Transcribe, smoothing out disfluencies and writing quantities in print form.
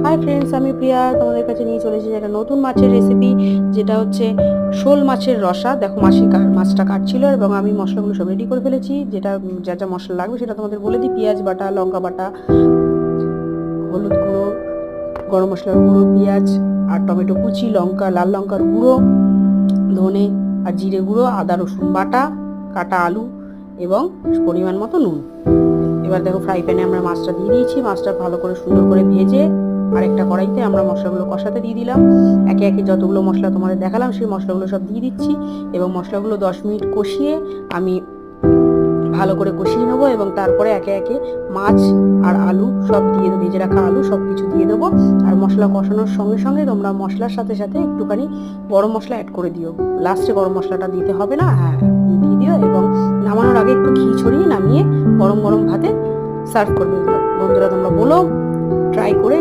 Hi friends, আমি প্রিয়া তোমাদের কাছে নিয়ে চলে এসেছি একটা নতুন মাছের রেসিপি, যেটা হচ্ছে শোল মাছের রসা। দেখো মাছটা কাটছিল এবং আমি মশলাগুলো সব রেডি করে ফেলেছি। যেটা যা যা মশলা লাগবে সেটা তোমাদের বলে দিই। পেঁয়াজ বাটা, লঙ্কা বাটা, হলুদ গুঁড়ো, গরম মশলার গুঁড়ো, পেঁয়াজ আর টমেটো কুচি, লঙ্কা, লাল লঙ্কার গুঁড়ো, ধনে আর জিরে গুঁড়ো, আদা রসুন বাটা, কাটা আলু এবং পরিমাণ মতো নুন। এবার দেখো ফ্রাই প্যানে আমরা মাছটা দিয়ে দিয়েছি। মাছটা ভালো করে সুন্দর করে ভেজে আরেকটা কড়াইতে আমরা মশলাগুলো কষাতে দিয়ে দিলাম। একে একে যতগুলো মশলা তোমাদের দেখালাম সেই মশলাগুলো সব দিয়ে দিচ্ছি এবং মশলাগুলো 10 মিনিট কষিয়ে আমি ভালো করে কষিয়ে নেবো এবং তারপরে একে একে মাছ আর আলু সব দিয়ে দেবো, ভেজে রাখা আলু সব কিছু দিয়ে দেবো। আর মশলা কষানোর সঙ্গে সঙ্গে তোমরা মশলার সাথে সাথে একটুখানি গরম মশলা অ্যাড করে দিও। লাস্টে গরম মশলাটা দিতে হবে না, হ্যাঁ দিয়ে দিও। এবং নামানোর আগে একটু ঘি ছড়িয়ে নামিয়ে গরম গরম ভাতে সার্ভ করবে। বন্ধুরা তোমরা বলো, ট্রাই করে